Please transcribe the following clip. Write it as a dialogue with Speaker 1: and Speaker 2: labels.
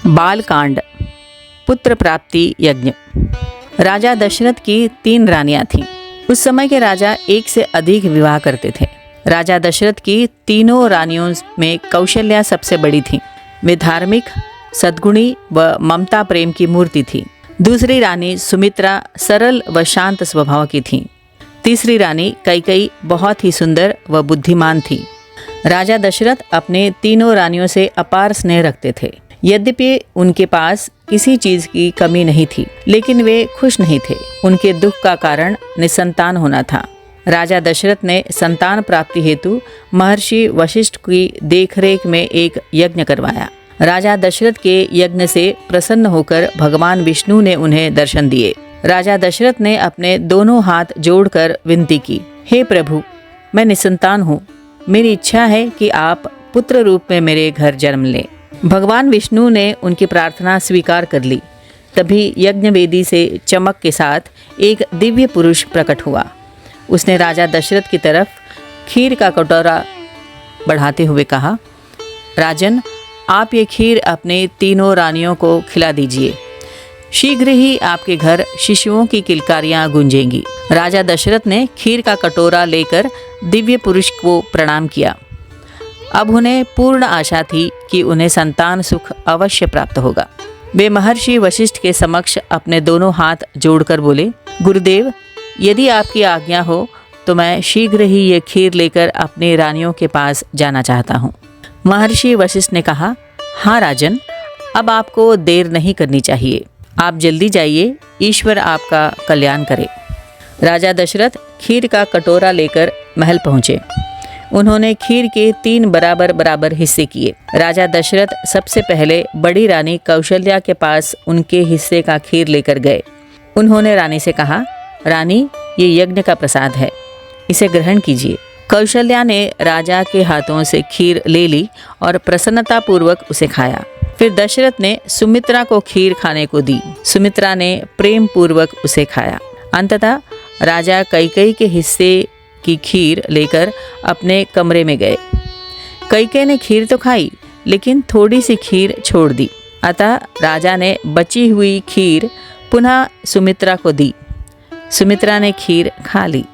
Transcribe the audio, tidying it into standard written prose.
Speaker 1: बालकांड। पुत्र प्राप्ति यज्ञ। राजा दशरथ की 3 रानियां थीं। उस समय के राजा एक से अधिक विवाह करते थे। राजा दशरथ की तीनों रानियों में कौशल्या सबसे बड़ी थी। वे धार्मिक, सद्गुणी व ममता प्रेम की मूर्ति थी। दूसरी रानी सुमित्रा सरल व शांत स्वभाव की थी। तीसरी रानी कैकेयी बहुत ही सुंदर व बुद्धिमान थी। राजा दशरथ अपने तीनों रानियों से अपार स्नेह रखते थे। यद्यपि उनके पास किसी चीज की कमी नहीं थी, लेकिन वे खुश नहीं थे। उनके दुख का कारण निसंतान होना था। राजा दशरथ ने संतान प्राप्ति हेतु महर्षि वशिष्ठ की देखरेख में एक यज्ञ करवाया। राजा दशरथ के यज्ञ से प्रसन्न होकर भगवान विष्णु ने उन्हें दर्शन दिए। राजा दशरथ ने अपने दोनों हाथ जोड़कर विनती की, हे प्रभु, मैं निसंतान हूँ। मेरी इच्छा है कि आप पुत्र रूप में मेरे घर जन्म लें। भगवान विष्णु ने उनकी प्रार्थना स्वीकार कर ली। तभी यज्ञ वेदी से चमक के साथ एक दिव्य पुरुष प्रकट हुआ। उसने राजा दशरथ की तरफ खीर का कटोरा बढ़ाते हुए कहा, राजन, आप ये खीर अपने तीनों रानियों को खिला दीजिए। शीघ्र ही आपके घर शिशुओं की किलकारियां गूंजेंगी। राजा दशरथ ने खीर का कटोरा लेकर दिव्य पुरुष को प्रणाम किया। अब उन्हें पूर्ण आशा थी कि उन्हें संतान सुख अवश्य प्राप्त होगा। वे महर्षि वशिष्ठ के समक्ष अपने दोनों हाथ जोड़कर बोले, गुरुदेव, यदि आपकी आज्ञा हो तो मैं शीघ्र ही ये खीर लेकर अपने रानियों के पास जाना चाहता हूँ। महर्षि वशिष्ठ ने कहा, हाँ राजन, अब आपको देर नहीं करनी चाहिए। आप जल्दी जाइए, ईश्वर आपका कल्याण करे। राजा दशरथ खीर का कटोरा लेकर महल पहुँचे। उन्होंने खीर के 3 बराबर हिस्से किए। राजा दशरथ सबसे पहले बड़ी रानी कौशल्या के पास उनके हिस्से का खीर लेकर गए। उन्होंने रानी से कहा, रानी, ये यज्ञ का प्रसाद है, इसे ग्रहण कीजिए। कौशल्या ने राजा के हाथों से खीर ले ली और प्रसन्नता पूर्वक उसे खाया। फिर दशरथ ने सुमित्रा को खीर खाने को दी। सुमित्रा ने प्रेम पूर्वक उसे खाया। अंततः राजा कैकेयी के हिस्से की खीर लेकर अपने कमरे में गए। कैकेयी ने खीर तो खाई, लेकिन थोड़ी सी खीर छोड़ दी। अतः राजा ने बची हुई खीर पुनः सुमित्रा को दी। सुमित्रा ने खीर खा ली।